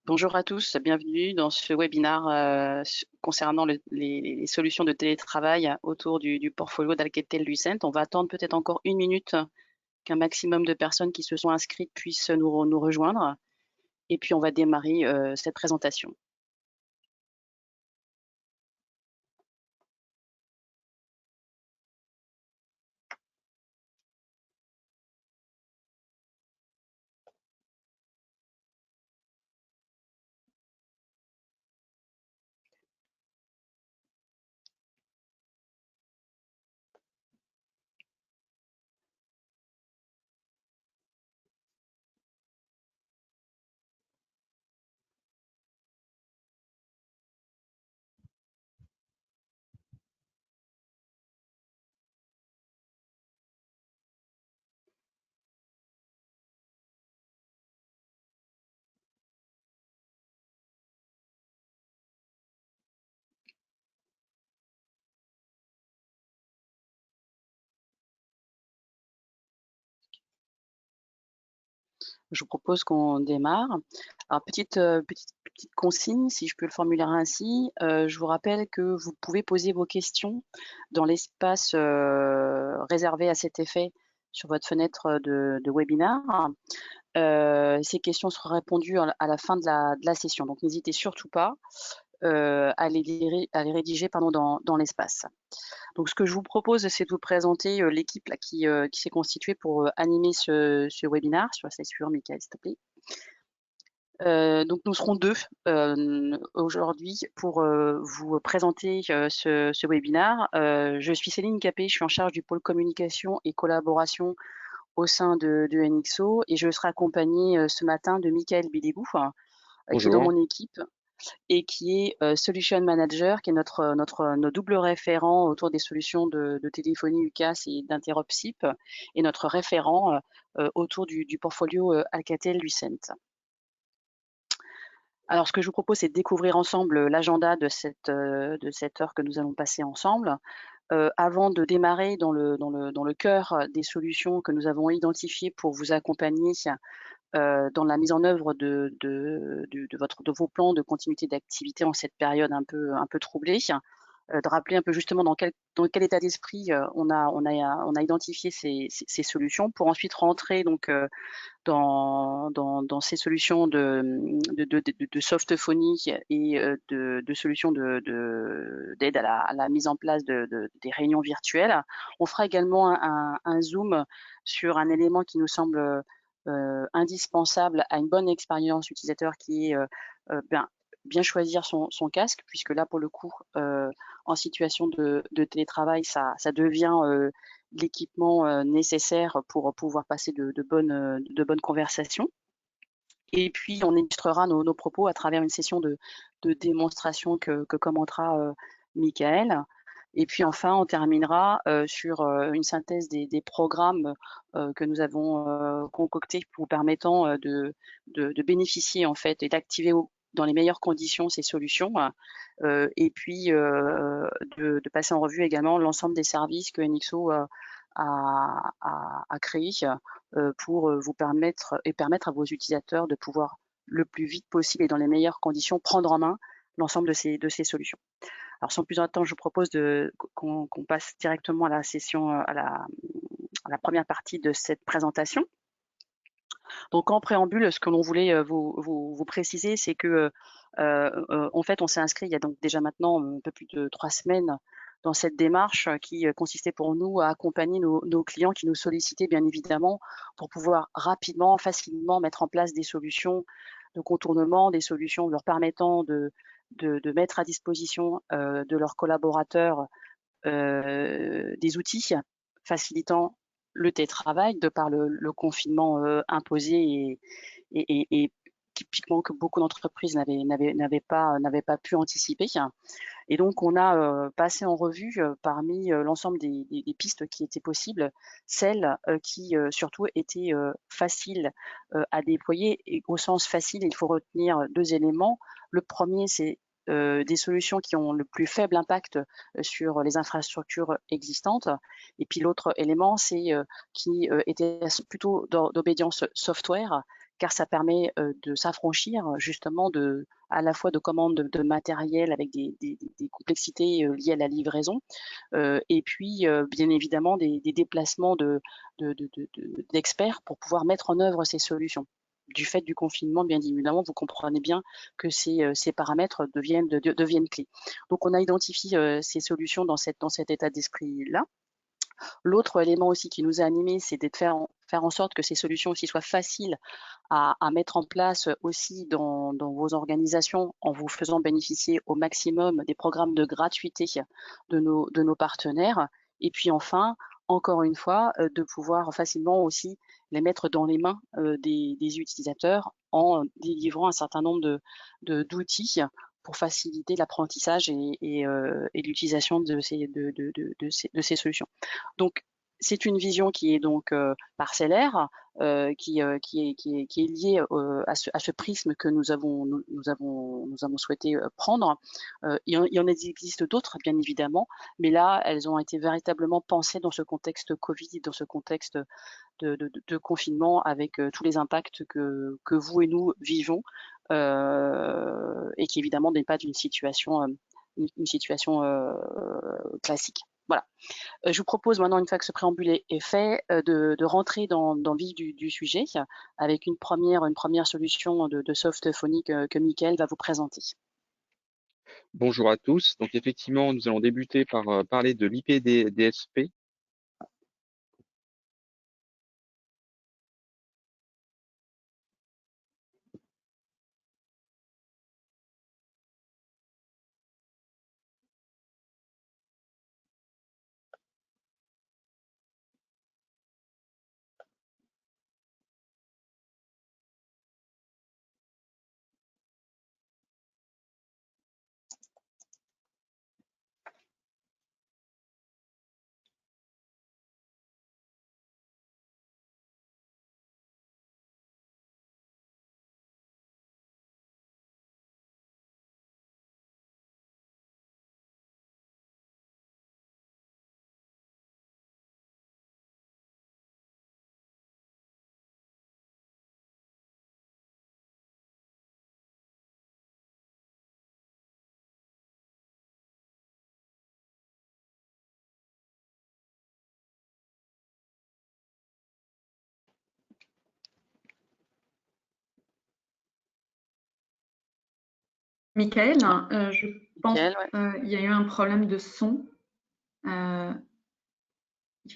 Bonjour à tous, bienvenue dans ce webinaire concernant les solutions de télétravail autour du portfolio d'Alcatel-Lucent. On va attendre peut-être encore une minute qu'un maximum de personnes qui se sont inscrites puissent nous rejoindre et puis on va démarrer cette présentation. Je vous propose qu'on démarre. Alors petite consigne, si je peux le formuler ainsi, je vous rappelle que vous pouvez poser vos questions dans l'espace, réservé à cet effet sur votre fenêtre de webinaire. Ces questions seront répondues à la fin de la session, donc n'hésitez surtout pas, à les rédiger pardon, dans l'espace. Donc ce que je vous propose, c'est de vous présenter, l'équipe là qui s'est constituée pour, animer ce webinaire. Je suis sûre, Mickaël, s'il te plaît. Donc nous serons 2 aujourd'hui pour, vous présenter, ce webinaire. Je suis Céline Capet, je suis en charge du pôle communication et collaboration au sein de NXO et je serai accompagnée, ce matin de Mickaël Bidégou, qui est dans Bonjour. mon équipe et qui est, solution manager, qui est notre double référent autour des solutions de téléphonie UCaaS et d'interop SIP et notre référent, autour du portfolio, Alcatel-Lucent. Alors, ce que je vous propose, c'est de découvrir ensemble l'agenda de cette heure que nous allons passer ensemble. Avant de démarrer dans le cœur des solutions que nous avons identifiées pour vous accompagner, dans la mise en œuvre de vos plans de continuité d'activité en cette période un peu troublée, de rappeler un peu justement dans quel état d'esprit, on a identifié ces solutions pour ensuite rentrer donc, dans ces solutions de softphonie et de solutions d'aide à la mise en place des réunions virtuelles. On fera également un zoom sur un élément qui nous semble indispensable à une bonne expérience utilisateur qui est bien choisir son casque, puisque là, pour le coup, en situation de télétravail, ça devient l'équipement nécessaire pour pouvoir passer de bonnes conversations. Et puis, on illustrera nos propos à travers une session de démonstration que commentera Michael. Et puis enfin, on terminera sur une synthèse des programmes que nous avons concoctés pour permettant de bénéficier en fait et d'activer dans les meilleures conditions ces solutions. Et puis de passer en revue également l'ensemble des services que NXO a créés pour vous permettre à vos utilisateurs de pouvoir le plus vite possible et dans les meilleures conditions prendre en main l'ensemble de ces solutions. Alors sans plus attendre, je vous propose qu'on passe directement à la session, à la première partie de cette présentation. Donc en préambule, ce que l'on voulait vous préciser, c'est que en fait, on s'est inscrit il y a donc déjà maintenant un peu plus de 3 semaines dans cette démarche qui consistait pour nous à accompagner nos clients qui nous sollicitaient bien évidemment pour pouvoir rapidement, facilement mettre en place des solutions de contournement, des solutions leur permettant de mettre à disposition de leurs collaborateurs des outils facilitant le télétravail de par le confinement imposé et typiquement que beaucoup d'entreprises n'avaient pas pu anticiper. Et donc, on a passé en revue parmi l'ensemble des pistes qui étaient possibles, celles qui surtout étaient faciles à déployer. Et au sens facile, il faut retenir 2 éléments. Le premier, c'est des solutions qui ont le plus faible impact sur les infrastructures existantes. Et puis l'autre élément, c'est qui était plutôt d'obédience software, car ça permet de s'affranchir justement à la fois de commandes de matériel avec des complexités liées à la livraison, et puis bien évidemment des déplacements d'experts pour pouvoir mettre en œuvre ces solutions. Du fait du confinement, bien évidemment, vous comprenez bien que ces paramètres deviennent clés. Donc on a identifié ces solutions dans cet état d'esprit-là. L'autre élément aussi qui nous a animés, c'est de faire en sorte que ces solutions aussi soient faciles à mettre en place aussi dans vos organisations, en vous faisant bénéficier au maximum des programmes de gratuité de nos partenaires. Et puis enfin, encore une fois, de pouvoir facilement aussi les mettre dans les mains des utilisateurs en délivrant un certain nombre d'outils pour faciliter l'apprentissage et l'utilisation de ces solutions. Donc, c'est une vision qui est donc parcellaire, qui est liée à ce prisme que nous avons souhaité prendre. Il y en existe d'autres, bien évidemment, mais là, elles ont été véritablement pensées dans ce contexte Covid, dans ce contexte de confinement, avec tous les impacts que vous et nous vivons, et qui évidemment n'est pas une situation classique. Voilà. Je vous propose maintenant, une fois que ce préambule est fait, de rentrer dans le vif du sujet avec une première solution de Softophony que Mickaël va vous présenter. Bonjour à tous. Donc effectivement, nous allons débuter par parler de l'IPDSP. Mickaël, je pense Mickaël, ouais. qu'il y a eu un problème de son. Il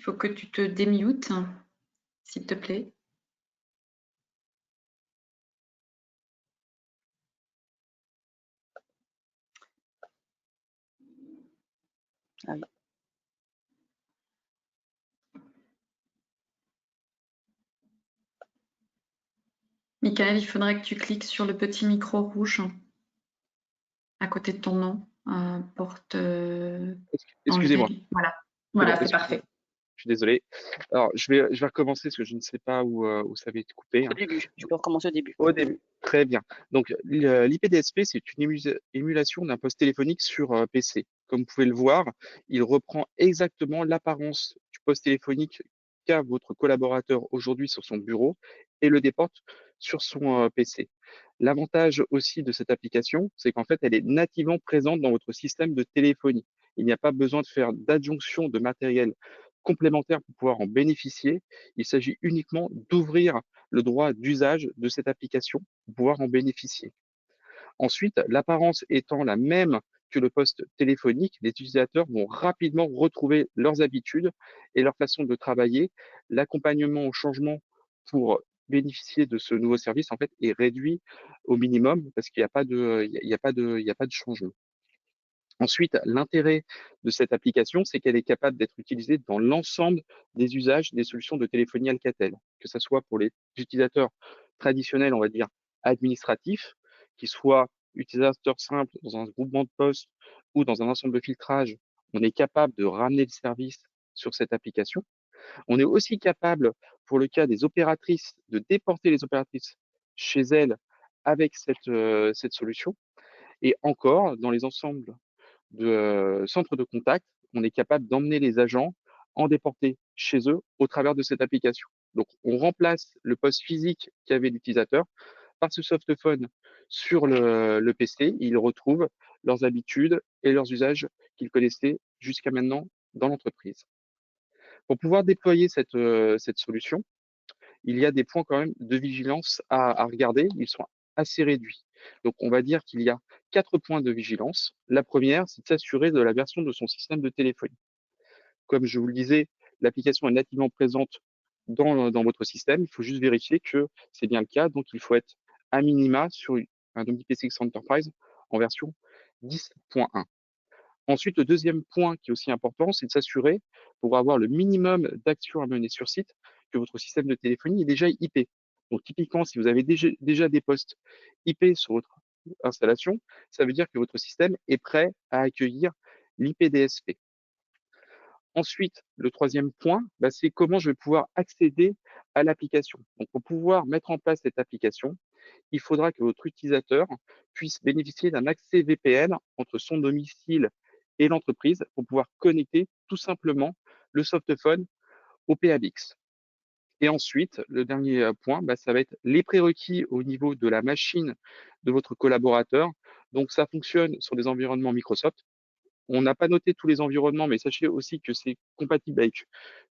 faut que tu te démutes, s'il te plaît. Ah oui. Mickaël, il faudrait que tu cliques sur le petit micro rouge à côté de ton nom pour te Excusez-moi. enlever. Voilà, C'est bon, c'est parfait. je suis désolé. Alors, je vais recommencer parce que je ne sais pas où ça avait été coupé. Au début, tu peux recommencer au début. Au début. Très bien. Donc, l'IPDSP, c'est une émulation d'un poste téléphonique sur PC. Comme vous pouvez le voir, il reprend exactement l'apparence du poste téléphonique qu'a votre collaborateur aujourd'hui sur son bureau et le déporte sur son PC. L'avantage aussi de cette application, c'est qu'en fait, elle est nativement présente dans votre système de téléphonie. Il n'y a pas besoin de faire d'adjonction de matériel complémentaire pour pouvoir en bénéficier. Il s'agit uniquement d'ouvrir le droit d'usage de cette application pour pouvoir en bénéficier. Ensuite, l'apparence étant la même que le poste téléphonique, les utilisateurs vont rapidement retrouver leurs habitudes et leur façon de travailler. L'accompagnement au changement pour bénéficier de ce nouveau service en fait est réduit au minimum parce qu'il n'y a pas de, il y a pas de, il y a pas de changement. Ensuite, l'intérêt de cette application, c'est qu'elle est capable d'être utilisée dans l'ensemble des usages des solutions de téléphonie Alcatel, que ce soit pour les utilisateurs traditionnels, on va dire, administratifs, qui soient utilisateurs simples dans un groupement de postes ou dans un ensemble de filtrage. On est capable de ramener le service sur cette application. On est aussi capable, pour le cas des opératrices, de déporter les opératrices chez elles avec cette solution. Et encore, dans les ensembles de centre de contact, on est capable d'emmener les agents en déporter chez eux au travers de cette application. Donc, on remplace le poste physique qu'avait l'utilisateur par ce softphone sur le PC. Ils retrouvent leurs habitudes et leurs usages qu'ils connaissaient jusqu'à maintenant dans l'entreprise. Pour pouvoir déployer cette solution, il y a des points quand même de vigilance à regarder. Ils sont assez réduits. Donc, on va dire qu'il y a 4 points de vigilance. La première, c'est de s'assurer de la version de son système de téléphonie. Comme je vous le disais, l'application est nativement présente dans votre système. Il faut juste vérifier que c'est bien le cas. Donc, il faut être à minima sur un OmniPCX Enterprise en version 10.1. Ensuite, le deuxième point qui est aussi important, c'est de s'assurer, pour avoir le minimum d'actions à mener sur site, que votre système de téléphonie est déjà IP. Donc, typiquement, si vous avez déjà des postes IP sur votre installation, ça veut dire que votre système est prêt à accueillir l'IP-DSP. Ensuite, le troisième point, c'est comment je vais pouvoir accéder à l'application. Donc, pour pouvoir mettre en place cette application, il faudra que votre utilisateur puisse bénéficier d'un accès VPN entre son domicile et l'entreprise pour pouvoir connecter tout simplement le softphone au PABX. Et ensuite, le dernier point, ça va être les prérequis au niveau de la machine de votre collaborateur. Donc, ça fonctionne sur des environnements Microsoft. On n'a pas noté tous les environnements, mais sachez aussi que c'est compatible avec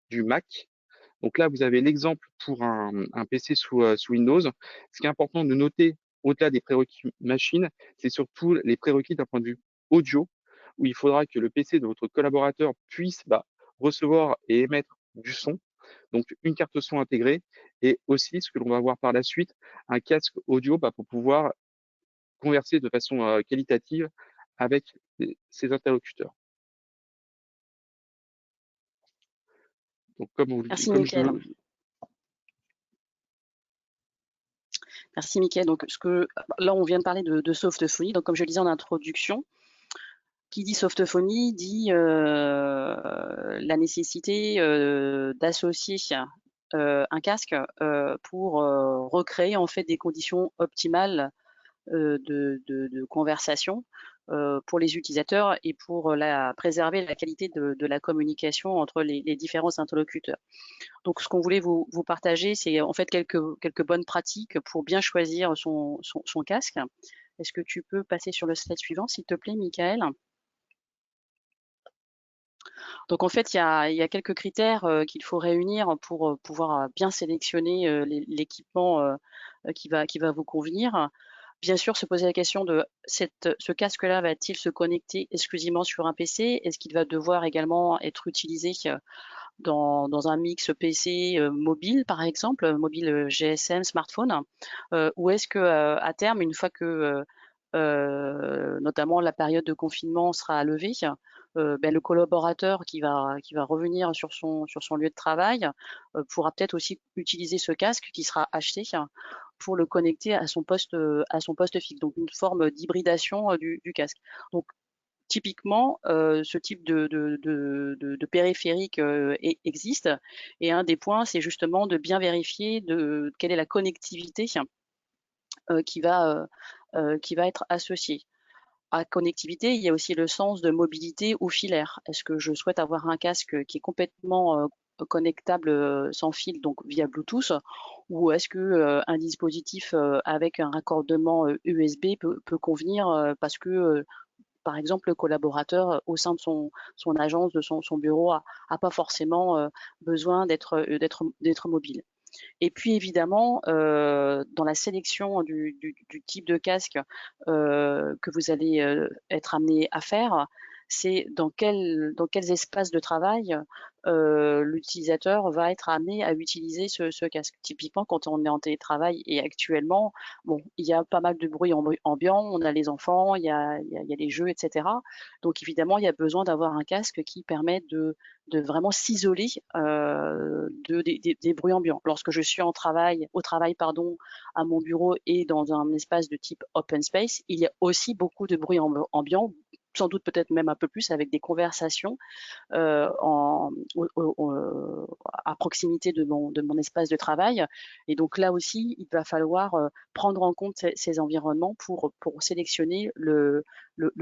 du Mac. Donc là, vous avez l'exemple pour un PC sous Windows. Ce qui est important de noter, au-delà des prérequis machine, c'est surtout les prérequis d'un point de vue audio, où il faudra que le PC de votre collaborateur puisse recevoir et émettre du son. Donc une carte son intégrée et aussi, ce que l'on va voir par la suite, un casque audio pour pouvoir converser de façon qualitative avec ses interlocuteurs. Donc Merci Mickaël. Merci Mickaël. Donc là on vient de parler de softphonie. Donc comme je le disais en introduction, qui dit softphonie dit la nécessité d'associer un casque pour recréer en fait des conditions optimales de conversation pour les utilisateurs et pour préserver la qualité de la communication entre les différents interlocuteurs. Donc, ce qu'on voulait vous partager, c'est en fait quelques bonnes pratiques pour bien choisir son casque. Est-ce que tu peux passer sur le slide suivant, s'il te plaît, Mickaël? Donc, en fait, il y a quelques critères qu'il faut réunir pour pouvoir bien sélectionner l'équipement qui va vous convenir. Bien sûr, se poser la question de ce casque-là va-t-il se connecter exclusivement sur un PC? Est-ce qu'il va devoir également être utilisé dans un mix PC mobile, par exemple, mobile GSM, smartphone? Ou est-ce que à terme, une fois que notamment la période de confinement sera levée, le collaborateur qui va revenir sur son lieu de travail pourra peut-être aussi utiliser ce casque qui sera acheté pour le connecter à son poste fixe, donc une forme d'hybridation du casque. Donc typiquement, ce type de périphérique existe, et un des points, c'est justement de bien vérifier quelle est la connectivité qui va être associée. À connectivité, il y a aussi le sens de mobilité ou filaire. Est-ce que je souhaite avoir un casque qui est complètement connectable sans fil, donc via Bluetooth, ou est-ce que un dispositif avec un raccordement USB peut convenir parce que par exemple, le collaborateur au sein de son agence, de son bureau, a pas forcément besoin d'être mobile. Et puis évidemment, dans la sélection du type de casque que vous allez être amené à faire, c'est dans quels espaces de travail l'utilisateur va être amené à utiliser ce casque. Typiquement, quand on est en télétravail et actuellement, bon, il y a pas mal de bruit ambiant, on a les enfants, il y a les jeux, etc. Donc évidemment, il y a besoin d'avoir un casque qui permet de vraiment s'isoler des bruits ambiants. Lorsque je suis au travail, à mon bureau et dans un espace de type open space, il y a aussi beaucoup de bruit ambiant, sans doute peut-être même un peu plus avec des conversations à proximité de mon espace de travail. Et donc là aussi, il va falloir prendre en compte ces environnements pour sélectionner le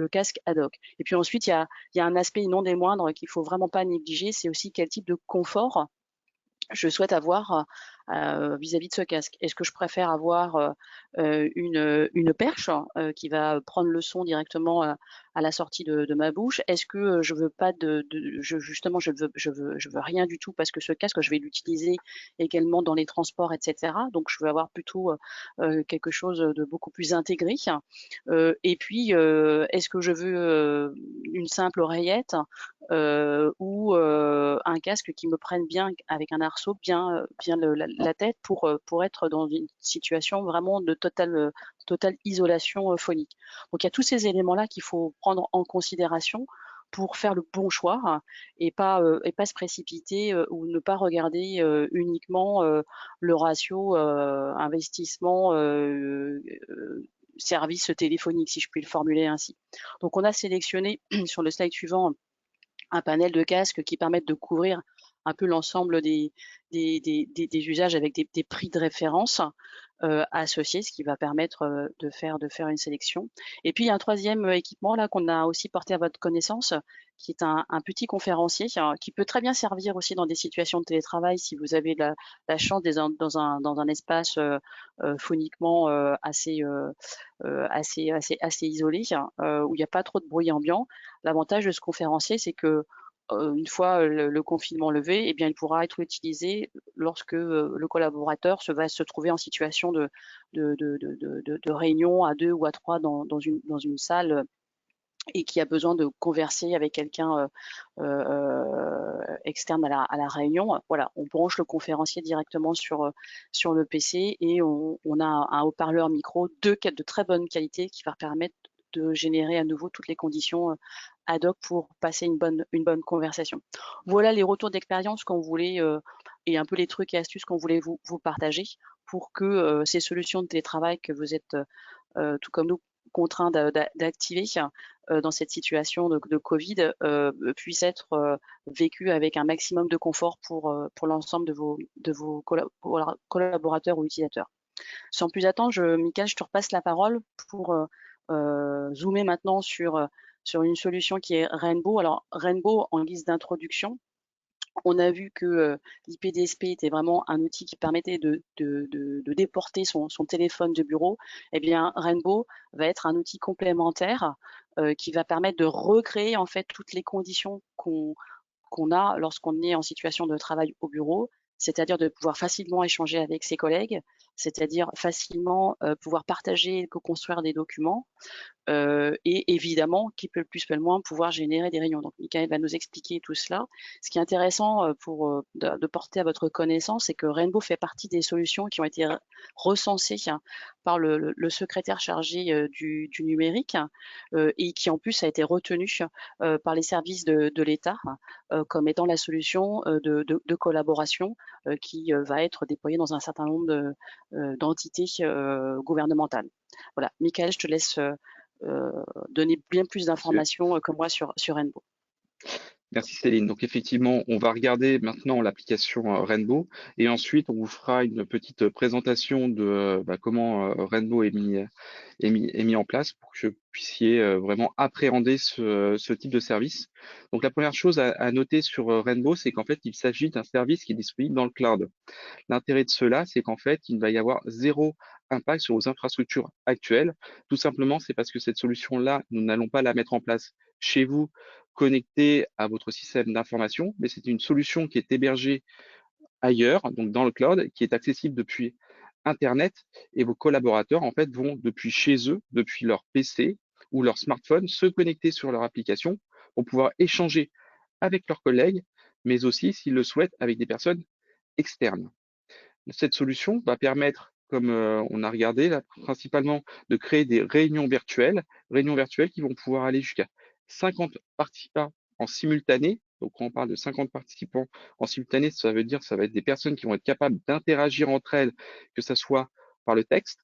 casque ad hoc. Et puis ensuite, il y a un aspect non des moindres qu'il faut vraiment pas négliger, c'est aussi quel type de confort je souhaite avoir vis-à-vis de ce casque. Est-ce que je préfère avoir une perche qui va prendre le son directement à la sortie de ma bouche? Est-ce que je veux pas justement je veux rien du tout parce que ce casque je vais l'utiliser également dans les transports, etc. Donc je veux avoir plutôt quelque chose de beaucoup plus intégré. Et puis est-ce que je veux une simple oreillette ou un casque qui me prenne bien avec un arceau bien la tête pour être dans une situation vraiment de totale isolation phonique. Donc il y a tous ces éléments-là qu'il faut prendre en considération pour faire le bon choix et pas se précipiter ou ne pas regarder uniquement le ratio investissement service téléphonique, si je puis le formuler ainsi. Donc on a sélectionné sur le slide suivant un panel de casques qui permettent de couvrir un peu l'ensemble des usages avec des prix de référence associés, ce qui va permettre de faire une sélection. Et puis il y a un troisième équipement là qu'on a aussi porté à votre connaissance, qui est un petit conférencier qui peut très bien servir aussi dans des situations de télétravail si vous avez la chance d'être dans un espace phoniquement assez isolé, où il n'y a pas trop de bruit ambiant. L'avantage de ce conférencier, c'est que une fois le confinement levé, eh bien, il pourra être utilisé lorsque le collaborateur va se trouver en situation de réunion à 2 ou à 3 dans une salle et qui a besoin de converser avec quelqu'un externe à la réunion. Voilà, on branche le conférencier directement sur le PC et on a un haut-parleur micro de très bonne qualité qui va permettre de générer à nouveau toutes les conditions ad hoc pour passer une bonne conversation. Voilà les retours d'expérience qu'on voulait et un peu les trucs et astuces qu'on voulait vous partager pour que ces solutions de télétravail que vous êtes tout comme nous contraints d'activer dans cette situation de Covid puissent être vécues avec un maximum de confort pour l'ensemble de vos collaborateurs ou utilisateurs. Sans plus attendre, Mickaël, je te repasse la parole pour zoomer maintenant sur une solution qui est Rainbow. Alors, Rainbow, en guise d'introduction, on a vu que l'IPDSP était vraiment un outil qui permettait de déporter son téléphone de bureau. Eh bien, Rainbow va être un outil complémentaire qui va permettre de recréer en fait toutes les conditions qu'on a lorsqu'on est en situation de travail au bureau, c'est-à-dire de pouvoir facilement échanger avec ses collègues, c'est-à-dire facilement pouvoir partager, co-construire des documents, et évidemment, qui peut le plus peut le moins pouvoir générer des réunions. Donc Mickaël va nous expliquer tout cela. Ce qui est intéressant pour de porter à votre connaissance, c'est que Rainbow fait partie des solutions qui ont été recensées par le secrétaire chargé du numérique et qui en plus a été retenu par les services de l'État comme étant la solution de collaboration qui va être déployée dans un certain nombre d'entités gouvernementales. Voilà, Mickaël, je te laisse donner bien plus d'informations que moi sur Rainbow. Merci Céline. Donc effectivement, on va regarder maintenant l'application Rainbow et ensuite on vous fera une petite présentation de comment Rainbow est mis en place pour que vous puissiez vraiment appréhender ce type de service. Donc la première chose à noter sur Rainbow, c'est qu'en fait, il s'agit d'un service qui est disponible dans le cloud. L'intérêt de cela, c'est qu'en fait, il va y avoir zéro impact sur vos infrastructures actuelles. Tout simplement, c'est parce que cette solution-là, nous n'allons pas la mettre en place chez vous, connectée à votre système d'information, mais c'est une solution qui est hébergée ailleurs, donc dans le cloud, qui est accessible depuis Internet, et vos collaborateurs, en fait, vont depuis chez eux, depuis leur PC ou leur smartphone, se connecter sur leur application pour pouvoir échanger avec leurs collègues, mais aussi, s'ils le souhaitent, avec des personnes externes. Cette solution va permettre, comme on a regardé là, principalement de créer des réunions virtuelles qui vont pouvoir aller jusqu'à 50 participants en simultané. Donc, quand on parle de 50 participants en simultané, ça veut dire que ça va être des personnes qui vont être capables d'interagir entre elles, que ce soit par le texte,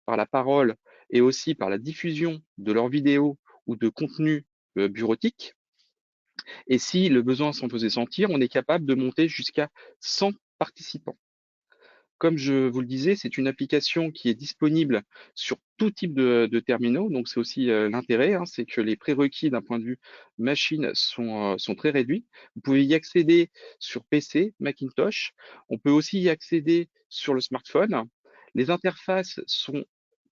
par la parole et aussi par la diffusion de leurs vidéos ou de contenus bureautiques. Et si le besoin s'en faisait sentir, on est capable de monter jusqu'à 100 participants. Comme je vous le disais, c'est une application qui est disponible sur tout type de terminaux. Donc, c'est aussi l'intérêt, hein, c'est que les prérequis d'un point de vue machine sont très réduits. Vous pouvez y accéder sur PC, Macintosh. On peut aussi y accéder sur le smartphone. Les interfaces sont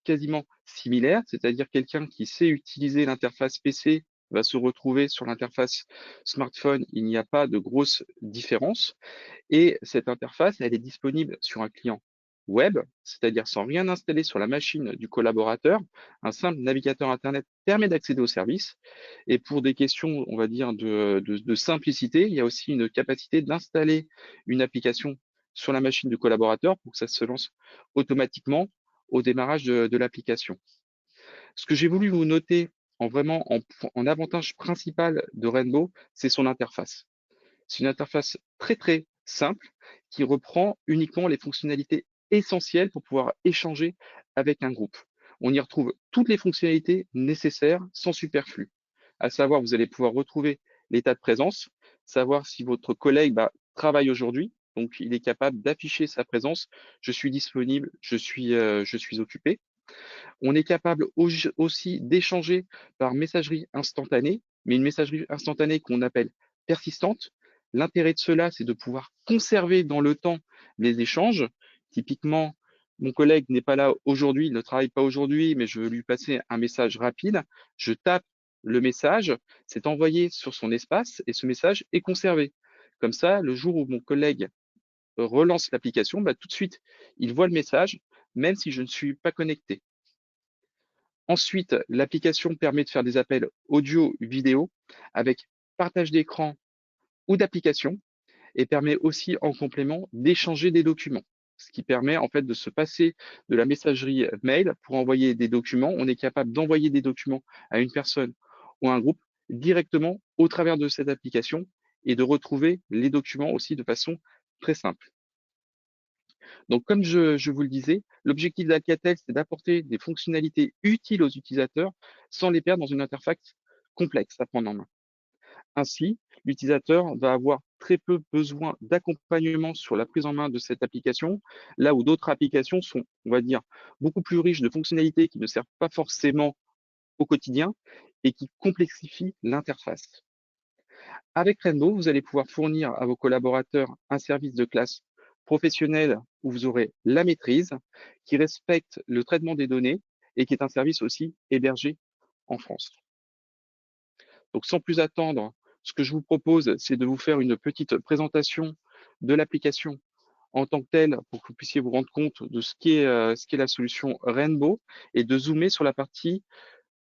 quasiment similaires, c'est-à-dire quelqu'un qui sait utiliser l'interface PC va se retrouver sur l'interface smartphone. Il n'y a pas de grosse différence. Et cette interface, elle est disponible sur un client web, c'est-à-dire sans rien installer sur la machine du collaborateur. Un simple navigateur Internet permet d'accéder au service. Et pour des questions, on va dire, de simplicité, il y a aussi une capacité d'installer une application sur la machine du collaborateur pour que ça se lance automatiquement au démarrage de l'application. Ce que j'ai voulu vous noter en avantage principal de Rainbow, c'est son interface. C'est une interface très très simple qui reprend uniquement les fonctionnalités essentielles pour pouvoir échanger avec un groupe. On y retrouve toutes les fonctionnalités nécessaires sans superflu. À savoir, vous allez pouvoir retrouver l'état de présence, savoir si votre collègue travaille aujourd'hui, donc il est capable d'afficher sa présence. Je suis disponible, je suis occupé. On est capable aussi d'échanger par messagerie instantanée, mais une messagerie instantanée qu'on appelle persistante. L'intérêt de cela, c'est de pouvoir conserver dans le temps les échanges. Typiquement, mon collègue n'est pas là aujourd'hui, il ne travaille pas aujourd'hui, mais je veux lui passer un message rapide. Je tape le message, c'est envoyé sur son espace et ce message est conservé. Comme ça, le jour où mon collègue relance l'application, tout de suite, il voit le message, même si je ne suis pas connecté. Ensuite, l'application permet de faire des appels audio-vidéo avec partage d'écran ou d'application et permet aussi en complément d'échanger des documents. Ce qui permet en fait de se passer de la messagerie mail pour envoyer des documents. On est capable d'envoyer des documents à une personne ou à un groupe directement au travers de cette application et de retrouver les documents aussi de façon très simple. Donc, comme je vous le disais, l'objectif d'Alcatel, c'est d'apporter des fonctionnalités utiles aux utilisateurs sans les perdre dans une interface complexe à prendre en main. Ainsi, l'utilisateur va avoir très peu besoin d'accompagnement sur la prise en main de cette application, là où d'autres applications sont, on va dire, beaucoup plus riches de fonctionnalités qui ne servent pas forcément au quotidien et qui complexifient l'interface. Avec Rainbow, vous allez pouvoir fournir à vos collaborateurs un service de classe professionnel où vous aurez la maîtrise, qui respecte le traitement des données et qui est un service aussi hébergé en France. Donc, sans plus attendre, ce que je vous propose, c'est de vous faire une petite présentation de l'application en tant que telle pour que vous puissiez vous rendre compte de ce qu'est la solution Rainbow et de zoomer sur la partie,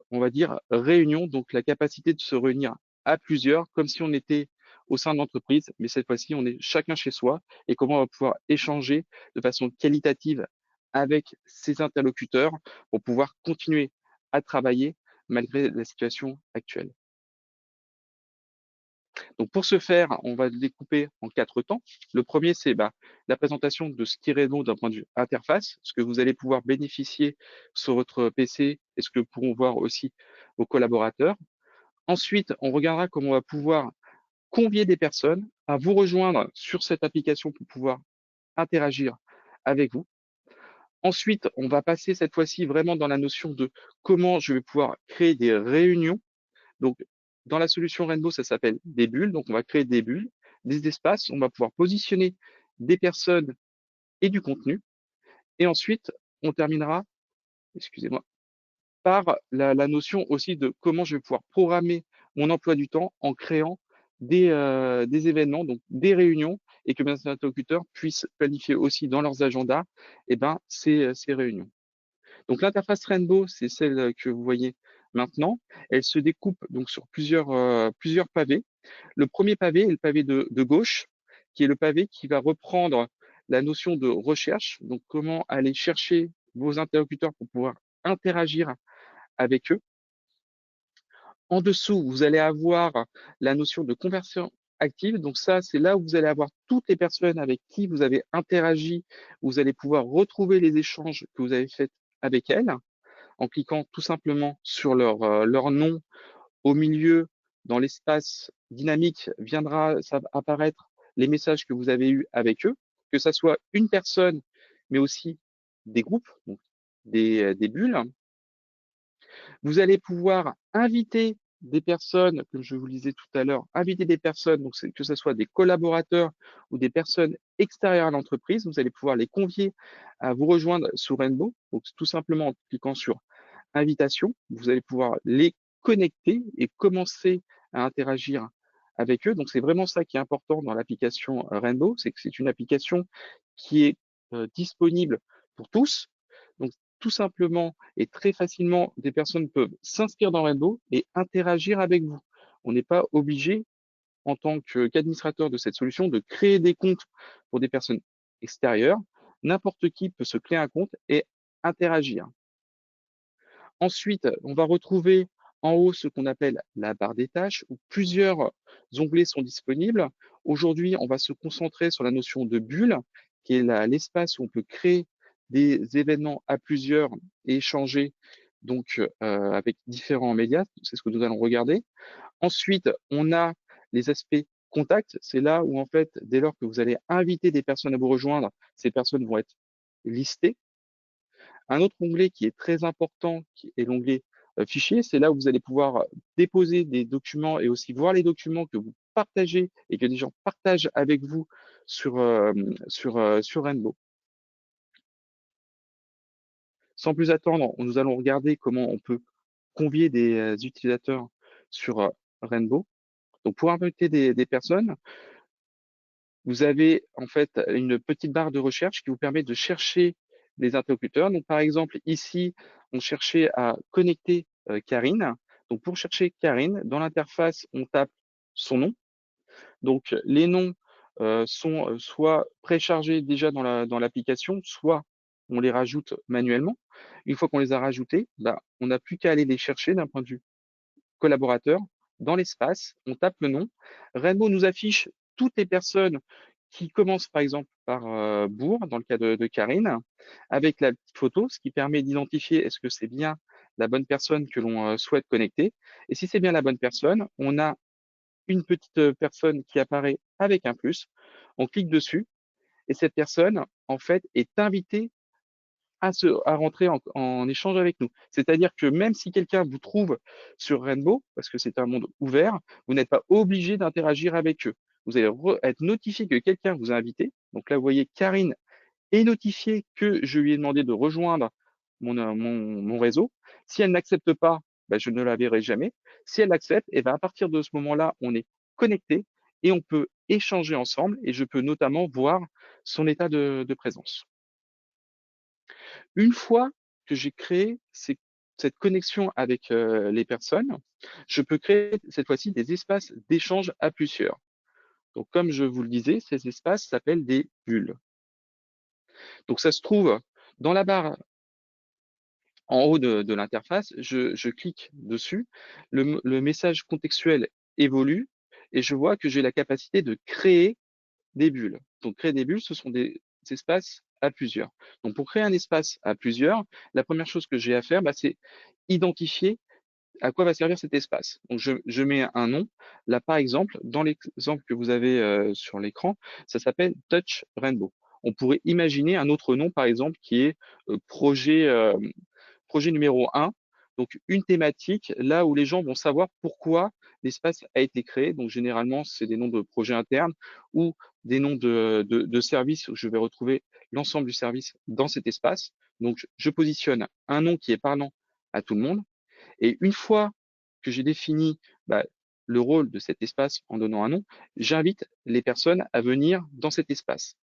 on va dire, réunion, donc la capacité de se réunir à plusieurs, comme si on était au sein de l'entreprise, mais cette fois-ci, on est chacun chez soi et comment on va pouvoir échanger de façon qualitative avec ses interlocuteurs pour pouvoir continuer à travailler malgré la situation actuelle. Donc pour ce faire, on va le découper en 4 temps. Le premier, c'est la présentation de ce qu'est Rainbow d'un point de vue interface, ce que vous allez pouvoir bénéficier sur votre PC et ce que pourront voir aussi vos collaborateurs. Ensuite, on regardera comment on va pouvoir convier des personnes à vous rejoindre sur cette application pour pouvoir interagir avec vous. Ensuite, on va passer cette fois-ci vraiment dans la notion de comment je vais pouvoir créer des réunions. Donc, dans la solution Rainbow, ça s'appelle des bulles. Donc, on va créer des bulles, des espaces. On va pouvoir positionner des personnes et du contenu. Et ensuite, on terminera, excusez-moi, par la notion aussi de comment je vais pouvoir programmer mon emploi du temps en créant des événements, donc des réunions, et que mes interlocuteurs puissent planifier aussi dans leurs agendas ces réunions. Donc l'interface Rainbow, c'est celle que vous voyez maintenant. Elle se découpe donc sur plusieurs pavés. Le premier pavé est le pavé de gauche, qui est le pavé qui va reprendre la notion de recherche, donc comment aller chercher vos interlocuteurs pour pouvoir interagir avec eux. En dessous, vous allez avoir la notion de conversion active. Donc ça, c'est là où vous allez avoir toutes les personnes avec qui vous avez interagi. Vous allez pouvoir retrouver les échanges que vous avez faits avec elles en cliquant tout simplement sur leur nom. Au milieu, dans l'espace dynamique, viendra apparaître les messages que vous avez eus avec eux, que ça soit une personne mais aussi des groupes, donc des bulles. Vous allez pouvoir inviter des personnes, comme je vous le disais tout à l'heure, inviter des personnes, donc que ce soit des collaborateurs ou des personnes extérieures à l'entreprise, vous allez pouvoir les convier à vous rejoindre sur Rainbow. Donc tout simplement en cliquant sur invitation, vous allez pouvoir les connecter et commencer à interagir avec eux. Donc c'est vraiment ça qui est important dans l'application Rainbow, c'est que c'est une application qui est disponible pour tous. Donc tout simplement et très facilement, des personnes peuvent s'inscrire dans Rainbow et interagir avec vous. On n'est pas obligé, en tant qu'administrateur de cette solution, de créer des comptes pour des personnes extérieures. N'importe qui peut se créer un compte et interagir. Ensuite, on va retrouver en haut ce qu'on appelle la barre des tâches, où plusieurs onglets sont disponibles. Aujourd'hui, on va se concentrer sur la notion de bulle, qui est l'espace où on peut créer des événements à plusieurs et échanger donc avec différents médias. C'est ce que nous allons regarder. Ensuite, on a les aspects contact. C'est là où, en fait, dès lors que vous allez inviter des personnes à vous rejoindre, ces personnes vont être listées. Un autre onglet qui est très important, qui est l'onglet fichier, c'est là où vous allez pouvoir déposer des documents et aussi voir les documents que vous partagez et que des gens partagent avec vous sur Rainbow. Sans plus attendre, nous allons regarder comment on peut convier des utilisateurs sur Rainbow. Donc, pour inviter des personnes, vous avez en fait une petite barre de recherche qui vous permet de chercher des interlocuteurs. Donc, par exemple, ici, on cherchait à connecter Karine. Donc, pour chercher Karine, dans l'interface, on tape son nom. Donc, les noms sont soit préchargés déjà dans l'application, soit on les rajoute manuellement. Une fois qu'on les a rajoutés, bah, on n'a plus qu'à aller les chercher d'un point de vue collaborateur. Dans l'espace, on tape le nom. Rainbow nous affiche toutes les personnes qui commencent par exemple par Bourg, dans le cas de Karine, avec la petite photo, ce qui permet d'identifier est-ce que c'est bien la bonne personne que l'on souhaite connecter. Et si c'est bien la bonne personne, on a une petite personne qui apparaît avec un plus. On clique dessus et cette personne, en fait, est invitée à rentrer en échange avec nous. C'est-à-dire que même si quelqu'un vous trouve sur Rainbow, parce que c'est un monde ouvert, vous n'êtes pas obligé d'interagir avec eux. Vous allez être notifié que quelqu'un vous a invité. Donc là, vous voyez, Karine est notifiée que je lui ai demandé de rejoindre mon réseau. Si elle n'accepte pas, ben, je ne la verrai jamais. Si elle accepte, et ben, à partir de ce moment-là, on est connecté et on peut échanger ensemble et je peux notamment voir son état de présence. Une fois que j'ai créé cette connexion avec les personnes, je peux créer cette fois-ci des espaces d'échange à plusieurs. Donc, comme je vous le disais, ces espaces s'appellent des bulles. Donc, ça se trouve dans la barre en haut de l'interface. Je clique dessus, le message contextuel évolue et je vois que j'ai la capacité de créer des bulles. Donc, créer des bulles, ce sont des espaces à plusieurs. Donc, pour créer un espace à plusieurs, la première chose que j'ai à faire, bah, c'est identifier à quoi va servir cet espace. Donc, je mets un nom. Là, par exemple, dans l'exemple que vous avez sur l'écran, ça s'appelle Touch Rainbow. On pourrait imaginer un autre nom, par exemple, qui est projet numéro 1. Donc, une thématique, là où les gens vont savoir pourquoi l'espace a été créé. Donc, généralement, c'est des noms de projets internes ou des noms de services où je vais retrouver l'ensemble du service dans cet espace. Donc, je positionne un nom qui est parlant à tout le monde. Et une fois que j'ai défini bah, le rôle de cet espace en donnant un nom, j'invite les personnes à venir dans cet espace.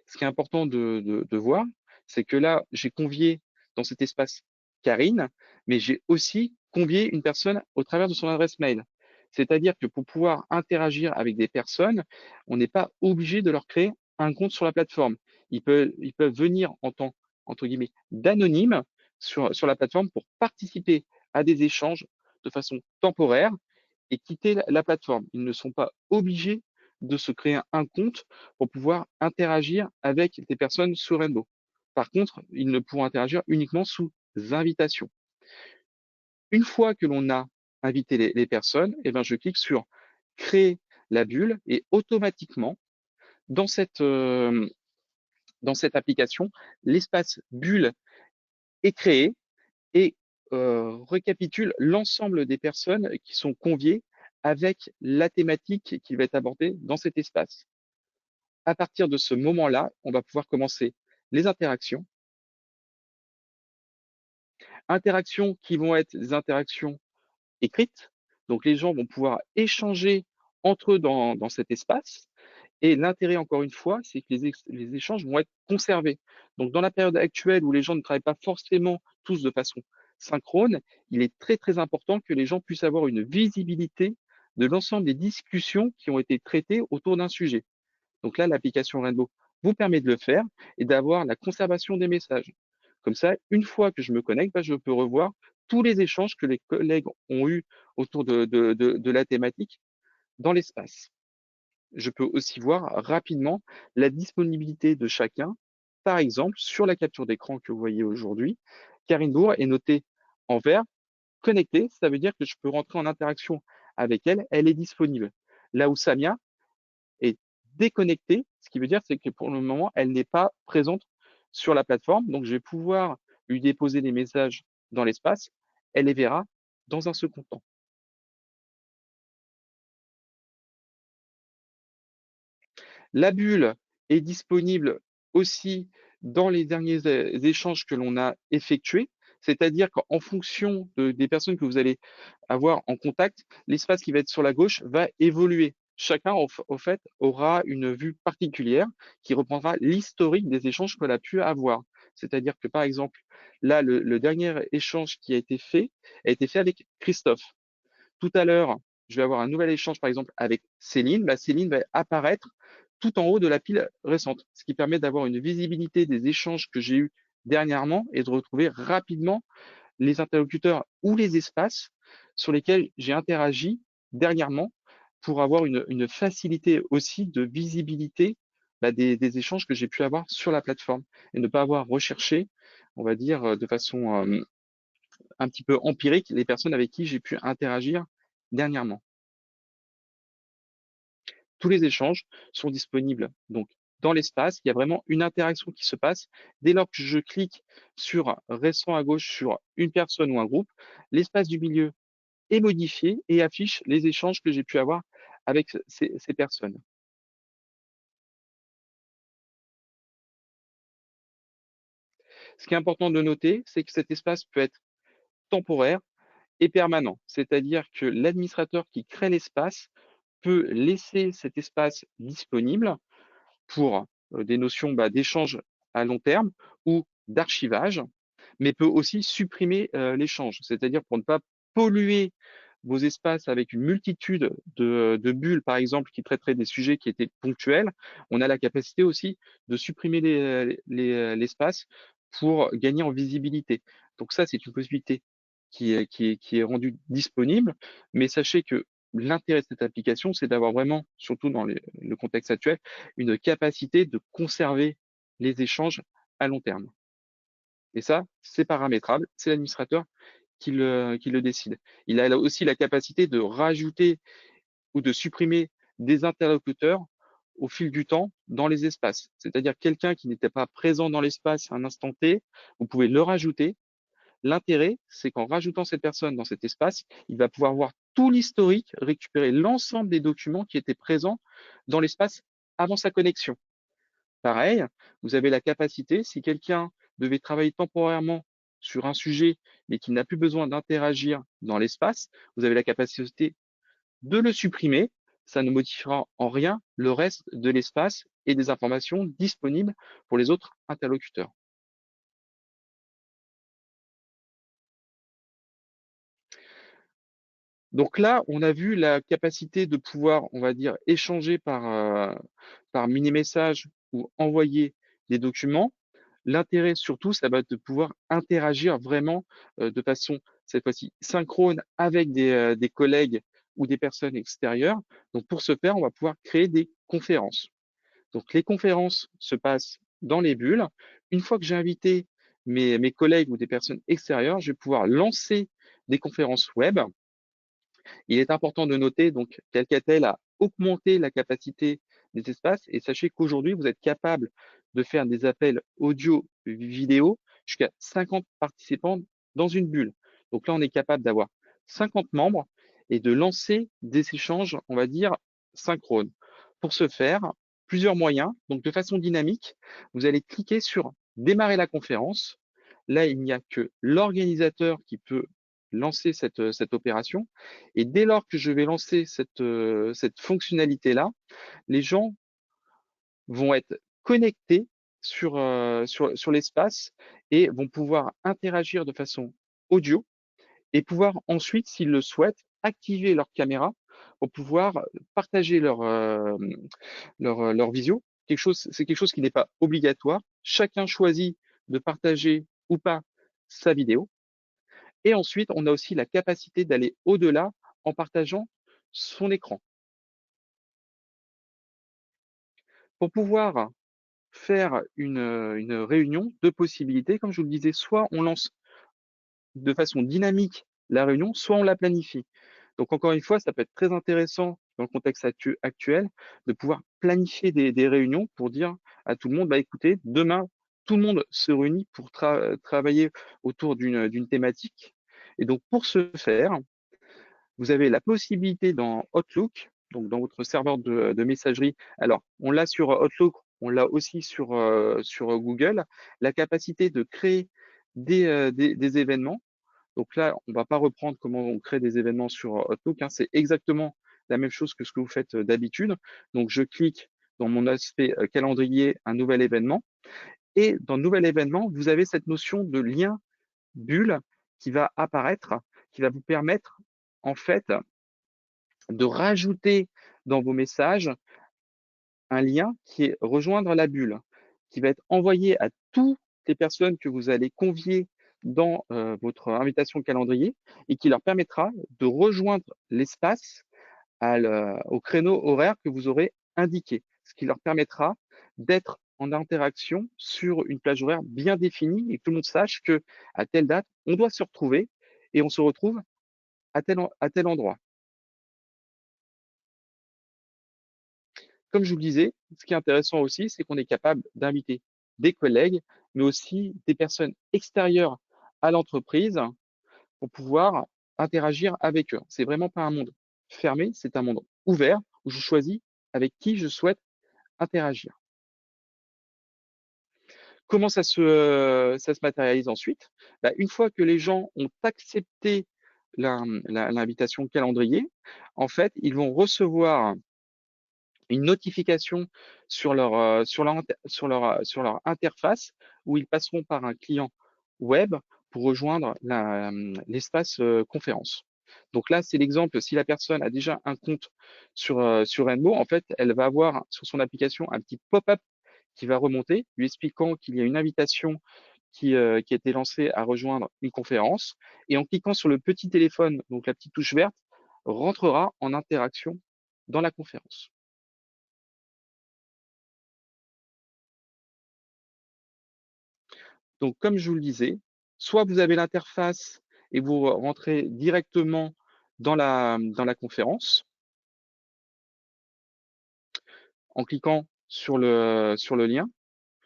Ce qui est important de voir, c'est que là, j'ai convié dans cet espace Karine, mais j'ai aussi convié une personne au travers de son adresse mail. C'est-à-dire que pour pouvoir interagir avec des personnes, on n'est pas obligé de leur créer un compte sur la plateforme. Ils peuvent venir en tant, entre guillemets, d'anonyme sur la plateforme pour participer à des échanges de façon temporaire et quitter la plateforme. Ils ne sont pas obligés de se créer un compte pour pouvoir interagir avec des personnes sur Rainbow. Par contre, ils ne pourront interagir uniquement sous invitation. Une fois que l'on a invité les personnes, eh ben, je clique sur créer la bulle et automatiquement, dans cette dans cette application, l'espace bulle est créé et récapitule l'ensemble des personnes qui sont conviées avec la thématique qui va être abordée dans cet espace. À partir de ce moment-là, on va pouvoir commencer les interactions. Interactions qui vont être des interactions écrites. Donc, les gens vont pouvoir échanger entre eux dans cet espace. Et l'intérêt, encore une fois, c'est que les échanges vont être conservés. Donc, dans la période actuelle où les gens ne travaillent pas forcément tous de façon synchrone, il est très, très important que les gens puissent avoir une visibilité de l'ensemble des discussions qui ont été traitées autour d'un sujet. Donc là, l'application Rainbow vous permet de le faire et d'avoir la conservation des messages. Comme ça, une fois que je me connecte, je peux revoir tous les échanges que les collègues ont eus autour de la thématique dans l'espace. Je peux aussi voir rapidement la disponibilité de chacun. Par exemple, sur la capture d'écran que vous voyez aujourd'hui, Karine Bourg est notée en vert, connectée, ça veut dire que je peux rentrer en interaction avec elle, elle est disponible. Là où Samia est déconnectée, ce qui veut dire c'est que pour le moment, elle n'est pas présente sur la plateforme, donc je vais pouvoir lui déposer des messages dans l'espace, elle les verra dans un second temps. La bulle est disponible aussi dans les derniers échanges que l'on a effectués, c'est-à-dire qu'en fonction des personnes que vous allez avoir en contact, l'espace qui va être sur la gauche va évoluer. Chacun, au fait, aura une vue particulière qui reprendra l'historique des échanges qu'on a pu avoir. C'est-à-dire que, par exemple, là, le dernier échange qui a été fait avec Christophe. Tout à l'heure, je vais avoir un nouvel échange, par exemple, avec Céline. Céline va apparaître tout en haut de la pile récente, ce qui permet d'avoir une visibilité des échanges que j'ai eus dernièrement et de retrouver rapidement les interlocuteurs ou les espaces sur lesquels j'ai interagi dernièrement pour avoir une facilité aussi de visibilité des échanges que j'ai pu avoir sur la plateforme et ne pas avoir recherché, on va dire, de façon un petit peu empirique les personnes avec qui j'ai pu interagir dernièrement. Tous les échanges sont disponibles donc dans l'espace. Il y a vraiment une interaction qui se passe. Dès lors que je clique sur restant à gauche sur une personne ou un groupe, l'espace du milieu est modifié et affiche les échanges que j'ai pu avoir avec ces personnes. Ce qui est important de noter, c'est que cet espace peut être temporaire et permanent. C'est-à-dire que l'administrateur qui crée l'espace peut laisser cet espace disponible pour des notions d'échange à long terme ou d'archivage, mais peut aussi supprimer l'échange, c'est-à-dire pour ne pas polluer vos espaces avec une multitude de bulles, par exemple, qui traiteraient des sujets qui étaient ponctuels. On a la capacité aussi de supprimer l'espace pour gagner en visibilité. Donc ça, c'est une possibilité qui est rendue disponible, mais sachez que l'intérêt de cette application, c'est d'avoir vraiment, surtout dans le contexte actuel, une capacité de conserver les échanges à long terme. Et ça, c'est paramétrable, c'est l'administrateur qui le décide. Il a aussi la capacité de rajouter ou de supprimer des interlocuteurs au fil du temps dans les espaces. C'est-à-dire quelqu'un qui n'était pas présent dans l'espace à un instant T, vous pouvez le rajouter. L'intérêt, c'est qu'en rajoutant cette personne dans cet espace, il va pouvoir voir tout l'historique, récupérer l'ensemble des documents qui étaient présents dans l'espace avant sa connexion. Pareil, vous avez la capacité, si quelqu'un devait travailler temporairement sur un sujet, mais qui n'a plus besoin d'interagir dans l'espace, vous avez la capacité de le supprimer. Ça ne modifiera en rien le reste de l'espace et des informations disponibles pour les autres interlocuteurs. Donc là, on a vu la capacité de pouvoir, on va dire, échanger par mini-message ou envoyer des documents. L'intérêt surtout, ça va être de pouvoir interagir vraiment de façon, cette fois-ci, synchrone avec des collègues ou des personnes extérieures. Donc pour ce faire, on va pouvoir créer des conférences. Donc les conférences se passent dans les bulles. Une fois que j'ai invité mes collègues ou des personnes extérieures, je vais pouvoir lancer des conférences web. Il est important de noter donc qu'Alcatel a augmenté la capacité des espaces et sachez qu'aujourd'hui, vous êtes capable de faire des appels audio, vidéo, jusqu'à 50 participants dans une bulle. Donc là, on est capable d'avoir 50 membres et de lancer des échanges, on va dire, synchrones. Pour ce faire, plusieurs moyens. Donc, de façon dynamique, vous allez cliquer sur démarrer la conférence. Là, il n'y a que l'organisateur qui peut lancer cette opération. Et dès lors que je vais lancer cette fonctionnalité-là, les gens vont être connectés sur l'espace et vont pouvoir interagir de façon audio et pouvoir ensuite, s'ils le souhaitent, activer leur caméra pour pouvoir partager leur visio. C'est quelque chose qui n'est pas obligatoire. Chacun choisit de partager ou pas sa vidéo. Et ensuite, on a aussi la capacité d'aller au-delà en partageant son écran. Pour pouvoir faire une réunion, deux possibilités, comme je vous le disais, soit on lance de façon dynamique la réunion, soit on la planifie. Donc encore une fois, ça peut être très intéressant dans le contexte actuel de pouvoir planifier des réunions pour dire à tout le monde, bah écoutez, demain, tout le monde se réunit pour travailler autour d'une thématique. Et donc pour ce faire, vous avez la possibilité dans Outlook, donc dans votre serveur de messagerie. Alors, on l'a sur Outlook, on l'a aussi sur Google, la capacité de créer des événements. Donc là, on ne va pas reprendre comment on crée des événements sur Outlook, hein. C'est exactement la même chose que ce que vous faites d'habitude. Donc, je clique dans mon aspect calendrier, un nouvel événement. Et dans nouvel événement, vous avez cette notion de lien bulle qui va apparaître, qui va vous permettre, en fait, de rajouter dans vos messages un lien qui est rejoindre la bulle, qui va être envoyé à toutes les personnes que vous allez convier dans votre invitation calendrier et qui leur permettra de rejoindre l'espace au créneau horaire que vous aurez indiqué, ce qui leur permettra d'être en interaction sur une plage horaire bien définie et que tout le monde sache que à telle date, on doit se retrouver et on se retrouve à tel endroit. Comme je vous le disais, ce qui est intéressant aussi, c'est qu'on est capable d'inviter des collègues, mais aussi des personnes extérieures à l'entreprise pour pouvoir interagir avec eux. C'est vraiment pas un monde fermé, c'est un monde ouvert où je choisis avec qui je souhaite interagir. Comment ça se matérialise ensuite? Bah, une fois que les gens ont accepté l'invitation calendrier, en fait, ils vont recevoir une notification sur leur interface où ils passeront par un client web pour rejoindre l'espace conférence. Donc là, c'est l'exemple, si la personne a déjà un compte sur Rainbow, en fait, elle va avoir sur son application un petit pop-up qui va remonter, lui expliquant qu'il y a une invitation qui a été lancée à rejoindre une conférence. Et en cliquant sur le petit téléphone, donc la petite touche verte, rentrera en interaction dans la conférence. Donc, comme je vous le disais, soit vous avez l'interface et vous rentrez directement dans la conférence en cliquant sur le lien,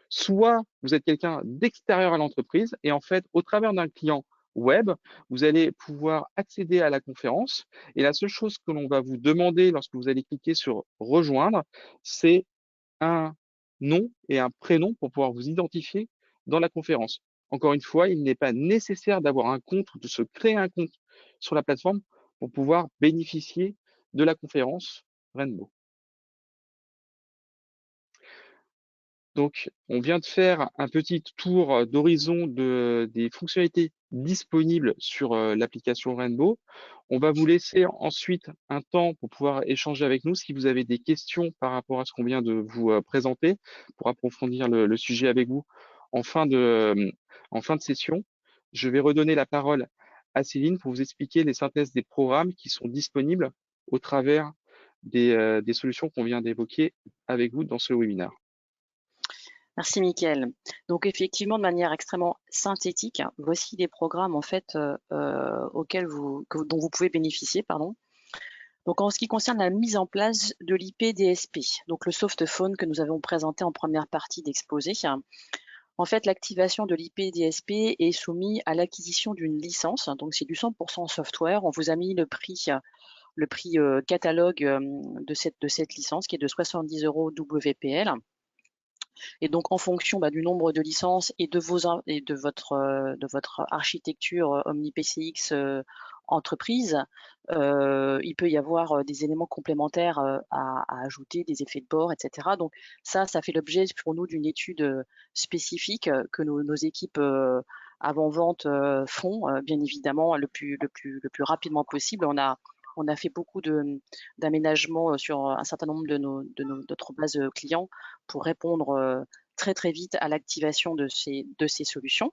soit vous êtes quelqu'un d'extérieur à l'entreprise et en fait, au travers d'un client web, vous allez pouvoir accéder à la conférence et la seule chose que l'on va vous demander lorsque vous allez cliquer sur rejoindre, c'est un nom et un prénom pour pouvoir vous identifier dans la conférence. Encore une fois, il n'est pas nécessaire d'avoir un compte ou de se créer un compte sur la plateforme pour pouvoir bénéficier de la conférence Rainbow. Donc, on vient de faire un petit tour d'horizon des fonctionnalités disponibles sur l'application Rainbow. On va vous laisser ensuite un temps pour pouvoir échanger avec nous si vous avez des questions par rapport à ce qu'on vient de vous présenter pour approfondir le sujet avec vous en fin de session. Je vais redonner la parole à Céline pour vous expliquer les synthèses des programmes qui sont disponibles au travers des solutions qu'on vient d'évoquer avec vous dans ce webinaire. Merci Mickaël. Donc effectivement, de manière extrêmement synthétique, voici des programmes en fait dont vous pouvez bénéficier, pardon. Donc, en ce qui concerne la mise en place de l'IP-DSP, donc le softphone que nous avons présenté en première partie d'exposé, en fait, l'activation de l'IP-DSP est soumise à l'acquisition d'une licence, donc c'est du 100% software. On vous a mis le prix catalogue de cette licence qui est de 70 € WPL. Et donc, en fonction du nombre de licences et de votre architecture OmniPCX entreprise, il peut y avoir des éléments complémentaires à ajouter, des effets de bord, etc. Donc ça fait l'objet pour nous d'une étude spécifique que nos équipes avant-vente font, bien évidemment, le plus rapidement possible. On a fait beaucoup d'aménagements sur un certain nombre de notre base clients pour répondre très très vite à l'activation de ces solutions.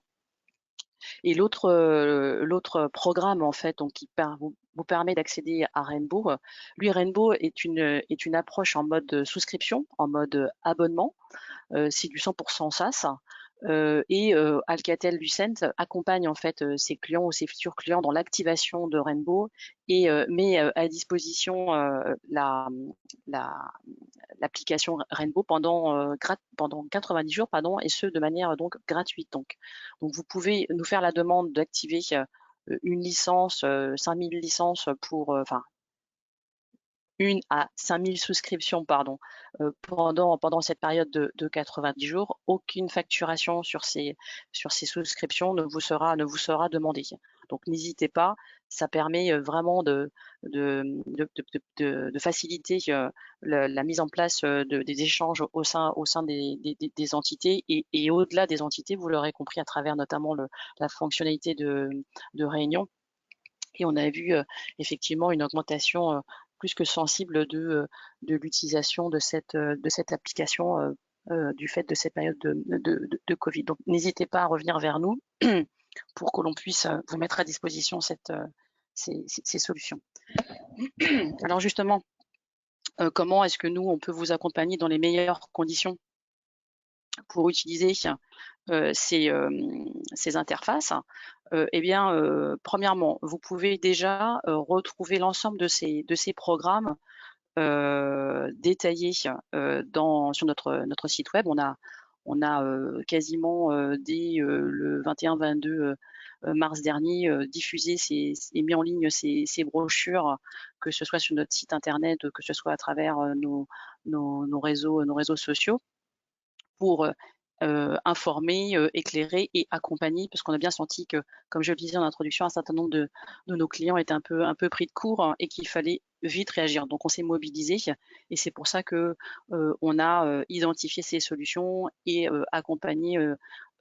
Et l'autre programme en fait donc, qui vous permet d'accéder à Rainbow, lui Rainbow est une approche en mode souscription, en mode abonnement. C'est du 100% SaaS. Et Alcatel-Lucent accompagne en fait ses clients ou ses futurs clients dans l'activation de Rainbow et met à disposition l'application Rainbow pendant 90 jours, et ce de manière donc gratuite. Donc vous pouvez nous faire la demande d'activer une licence, 5000 licences pour, une à 5000 souscriptions pendant cette période de 90 jours. Aucune facturation sur ces souscriptions ne vous sera demandée. Donc n'hésitez pas, ça permet vraiment de faciliter la mise en place des échanges au sein des entités et au-delà des entités, vous l'aurez compris à travers notamment la fonctionnalité de réunion. Et on a vu effectivement une augmentation plus que sensible de l'utilisation de cette application du fait de cette période de Covid. Donc n'hésitez pas à revenir vers nous pour que l'on puisse vous mettre à disposition ces solutions. Alors justement, comment est-ce que nous, on peut vous accompagner dans les meilleures conditions pour utiliser ces interfaces? Eh bien, premièrement, vous pouvez déjà retrouver l'ensemble de ces programmes détaillés sur notre site web. On a quasiment dès le 21-22 mars dernier diffusé et mis en ligne ces brochures, que ce soit sur notre site internet, que ce soit à travers nos réseaux sociaux, pour informer, éclairer et accompagner, parce qu'on a bien senti que, comme je le disais en introduction, un certain nombre de nos clients étaient un peu pris de court et qu'il fallait vite réagir. Donc on s'est mobilisé et c'est pour ça que on a identifié ces solutions et accompagné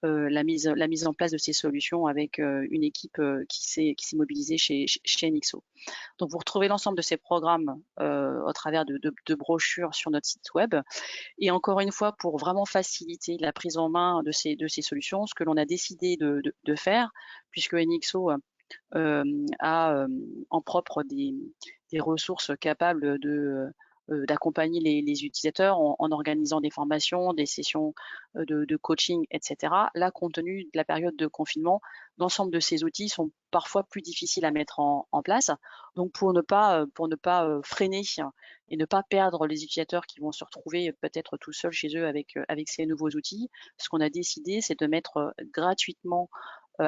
la mise en place de ces solutions avec une équipe qui s'est mobilisée chez NXO. Donc vous retrouvez l'ensemble de ces programmes au travers de brochures sur notre site web. Et encore une fois, pour vraiment faciliter la prise en main de ces solutions, ce que l'on a décidé de faire, puisque NXO a en propre des ressources capables d'accompagner les utilisateurs en organisant des formations, des sessions de coaching, etc. Là, compte tenu de la période de confinement, l'ensemble de ces outils sont parfois plus difficiles à mettre en place. Donc, pour ne pas freiner et ne pas perdre les utilisateurs qui vont se retrouver peut-être tout seuls chez eux avec ces nouveaux outils, ce qu'on a décidé, c'est de mettre gratuitement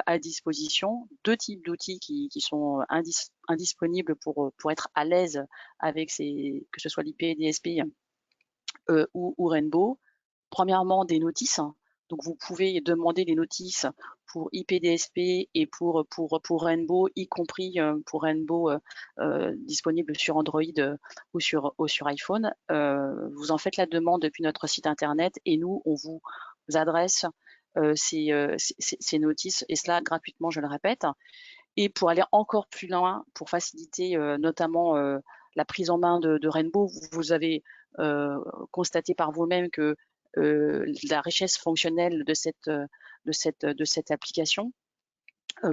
à disposition deux types d'outils qui sont indisponibles pour être à l'aise avec que ce soit l'IP, DSP ou Rainbow. Premièrement, des notices. Donc vous pouvez demander des notices pour IPDSP et pour Rainbow, y compris pour Rainbow disponible sur Android ou sur iPhone. Vous en faites la demande depuis notre site internet et nous, on vous adresse ces notices, et cela gratuitement, je le répète. Et pour aller encore plus loin, pour faciliter notamment la prise en main de Rainbow, vous avez constaté par vous-même que la richesse fonctionnelle de cette application,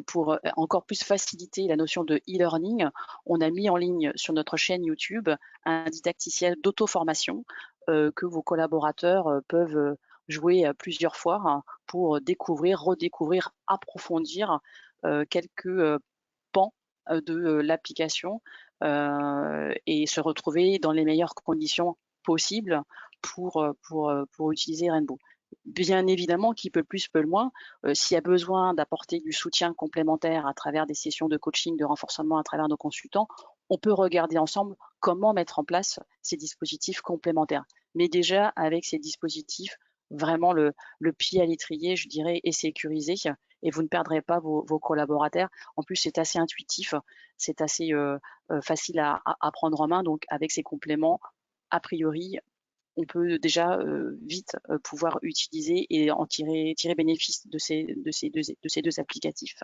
pour encore plus faciliter la notion de e-learning, on a mis en ligne sur notre chaîne YouTube un didacticiel d'auto-formation que vos collaborateurs peuvent jouer plusieurs fois pour découvrir, redécouvrir, approfondir quelques pans de l'application et se retrouver dans les meilleures conditions possibles pour utiliser Rainbow. Bien évidemment, qui peut le plus, peut le moins. S'il y a besoin d'apporter du soutien complémentaire à travers des sessions de coaching, de renforcement à travers nos consultants, on peut regarder ensemble comment mettre en place ces dispositifs complémentaires. Mais déjà, avec ces dispositifs, vraiment le pied à l'étrier, je dirais, est sécurisé et vous ne perdrez pas vos collaborateurs. En plus, c'est assez intuitif, c'est assez facile à prendre en main. Donc, avec ces compléments, a priori, on peut déjà vite pouvoir utiliser et en tirer bénéfice de ces deux applicatifs.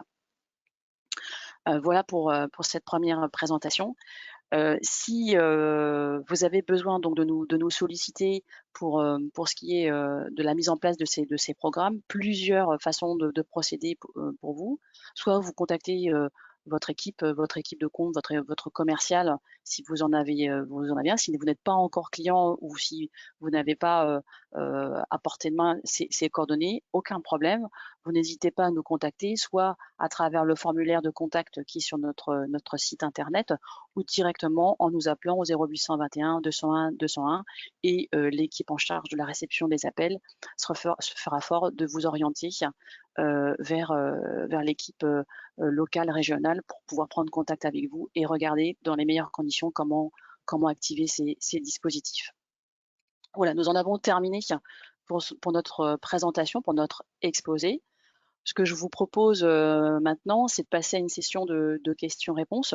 Voilà pour cette première présentation. Si vous avez besoin donc de nous solliciter pour ce qui est de la mise en place de ces programmes, plusieurs façons de procéder pour vous. Soit vous contactez votre équipe de compte, votre commercial, si vous en avez un. Si vous n'êtes pas encore client ou si vous n'avez pas à portée de main ces coordonnées, aucun problème. Vous n'hésitez pas à nous contacter, soit à travers le formulaire de contact qui est sur notre site internet, ou directement en nous appelant au 0821 201 201 et l'équipe en charge de la réception des appels se fera fort de vous orienter vers l'équipe locale, régionale pour pouvoir prendre contact avec vous et regarder dans les meilleures conditions comment activer ces dispositifs. Voilà, nous en avons terminé pour notre présentation, pour notre exposé. Ce que je vous propose maintenant, c'est de passer à une session de questions-réponses.